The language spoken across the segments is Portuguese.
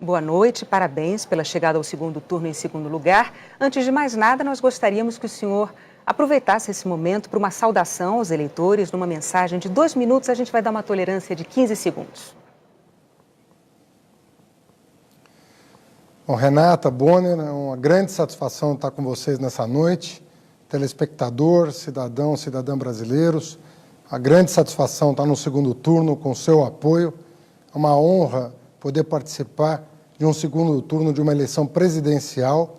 Boa noite, parabéns pela chegada ao segundo turno em segundo lugar. Antes de mais nada, nós gostaríamos que o senhor aproveitasse esse momento para uma saudação aos eleitores, numa mensagem de 2 minutos. A gente vai dar uma tolerância de 15 segundos. Bom, Renata, Bonner, é uma grande satisfação estar com vocês nessa noite. Telespectador, cidadão, cidadã brasileiros, a grande satisfação estar no segundo turno com o seu apoio. É uma honra poder participar de um segundo turno de uma eleição presidencial,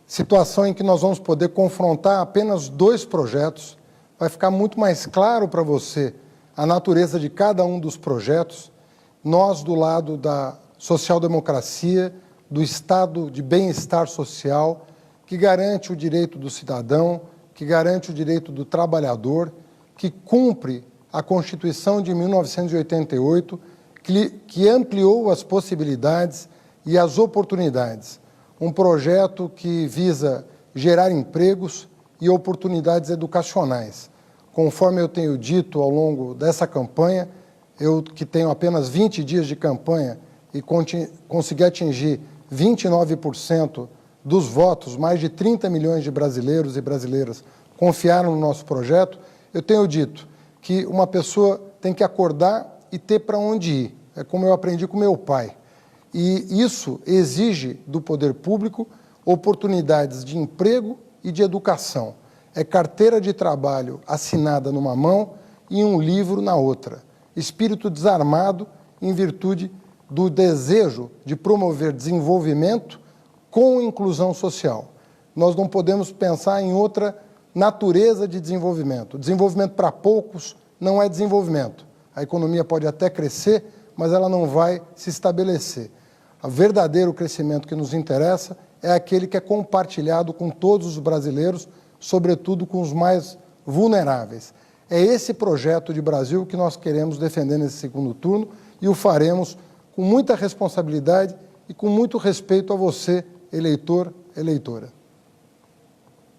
situação em que nós vamos poder confrontar apenas 2 projetos. Vai ficar muito mais claro para você a natureza de cada um dos projetos. Nós, do lado da social-democracia, do estado de bem-estar social, que garante o direito do cidadão, que garante o direito do trabalhador, que cumpre a Constituição de 1988, que ampliou as possibilidades e as oportunidades. Um projeto que visa gerar empregos e oportunidades educacionais. Conforme eu tenho dito ao longo dessa campanha, eu que tenho apenas 20 dias de campanha e consegui atingir 29% dos votos, mais de 30 milhões de brasileiros e brasileiras confiaram no nosso projeto, eu tenho dito que uma pessoa tem que acordar e ter para onde ir. É como eu aprendi com meu pai. E isso exige do poder público oportunidades de emprego e de educação. É carteira de trabalho assinada numa mão e um livro na outra. Espírito desarmado em virtude do desejo de promover desenvolvimento com inclusão social. Nós não podemos pensar em outra natureza de desenvolvimento. Desenvolvimento para poucos não é desenvolvimento. A economia pode até crescer, mas ela não vai se estabelecer. O verdadeiro crescimento que nos interessa é aquele que é compartilhado com todos os brasileiros, sobretudo com os mais vulneráveis. É esse projeto de Brasil que nós queremos defender nesse segundo turno e o faremos com muita responsabilidade e com muito respeito a você, eleitor, eleitora.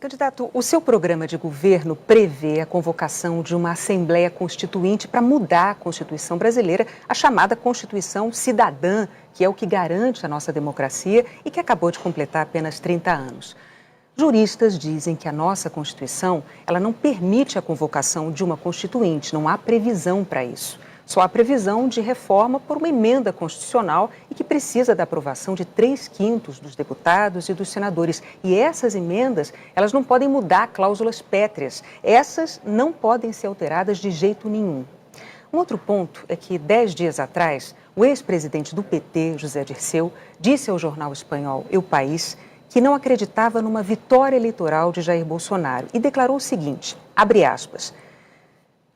Candidato, o seu programa de governo prevê a convocação de uma Assembleia Constituinte para mudar a Constituição brasileira, a chamada Constituição Cidadã, que é o que garante a nossa democracia e que acabou de completar apenas 30 anos. Juristas dizem que a nossa Constituição, ela não permite a convocação de uma Constituinte, não há previsão para isso. Só há previsão de reforma por uma emenda constitucional e que precisa da aprovação de 3/5 dos deputados e dos senadores. E essas emendas, elas não podem mudar cláusulas pétreas. Essas não podem ser alteradas de jeito nenhum. Um outro ponto é que, 10 dias atrás, o ex-presidente do PT, José Dirceu, disse ao jornal espanhol El País que não acreditava numa vitória eleitoral de Jair Bolsonaro e declarou o seguinte, abre aspas,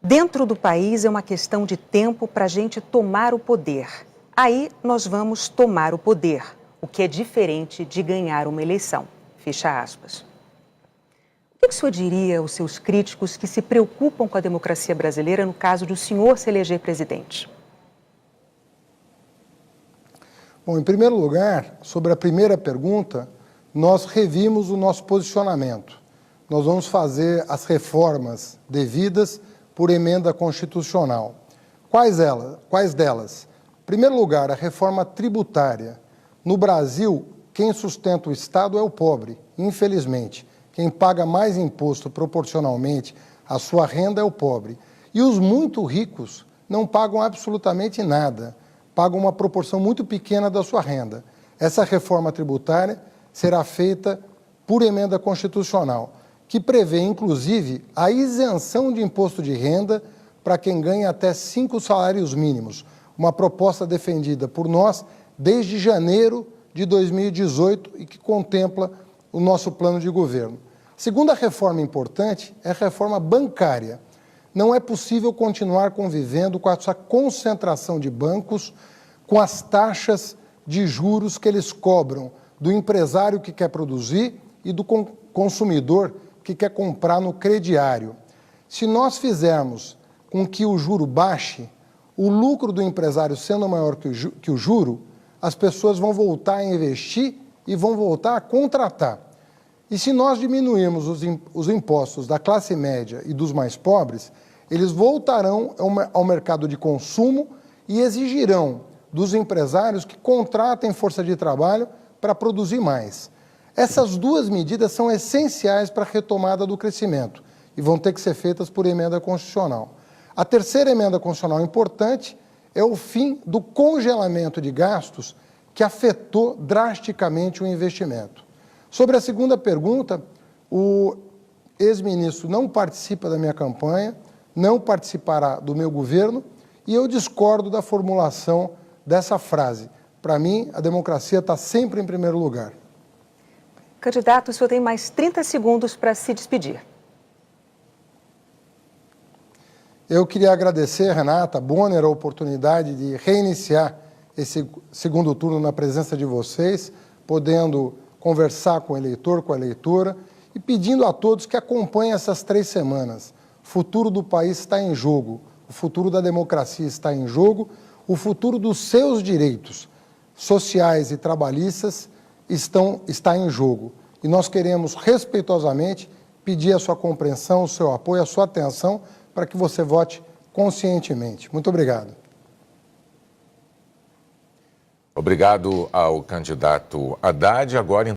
dentro do país é uma questão de tempo para a gente tomar o poder. Aí nós vamos tomar o poder, o que é diferente de ganhar uma eleição. Fecha aspas. O que o senhor diria aos seus críticos que se preocupam com a democracia brasileira no caso de o senhor se eleger presidente? Bom, em primeiro lugar, sobre a primeira pergunta, nós revimos o nosso posicionamento. Nós vamos fazer as reformas devidas por emenda constitucional. Quais delas? Em primeiro lugar, a reforma tributária. No Brasil, quem sustenta o Estado é o pobre, infelizmente. Quem paga mais imposto proporcionalmente à sua renda é o pobre. E os muito ricos não pagam absolutamente nada, pagam uma proporção muito pequena da sua renda. Essa reforma tributária será feita por emenda constitucional, que prevê, inclusive, a isenção de imposto de renda para quem ganha até 5 salários mínimos. Uma proposta defendida por nós desde janeiro de 2018 e que contempla o nosso plano de governo. Segunda reforma importante é a reforma bancária. Não é possível continuar convivendo com essa concentração de bancos, com as taxas de juros que eles cobram do empresário que quer produzir e do consumidor que quer comprar no crediário. Se nós fizermos com que o juro baixe, o lucro do empresário sendo maior que o juro, as pessoas vão voltar a investir e vão voltar a contratar. E se nós diminuirmos os impostos da classe média e dos mais pobres, eles voltarão ao mercado de consumo e exigirão dos empresários que contratem força de trabalho para produzir mais. Essas duas medidas são essenciais para a retomada do crescimento e vão ter que ser feitas por emenda constitucional. A terceira emenda constitucional importante é o fim do congelamento de gastos que afetou drasticamente o investimento. Sobre a segunda pergunta, o ex-ministro não participa da minha campanha, não participará do meu governo e eu discordo da formulação dessa frase. Para mim, a democracia está sempre em primeiro lugar. Candidato, o senhor tem mais 30 segundos para se despedir. Eu queria agradecer, Renata Bonner, a oportunidade de reiniciar esse segundo turno na presença de vocês, podendo conversar com o eleitor, com a eleitora, e pedindo a todos que acompanhem essas 3 semanas. O futuro do país está em jogo, o futuro da democracia está em jogo, o futuro dos seus direitos sociais e trabalhistas está em jogo. E nós queremos, respeitosamente, pedir a sua compreensão, o seu apoio, a sua atenção, para que você vote conscientemente. Muito obrigado. Obrigado ao candidato Haddad. Agora,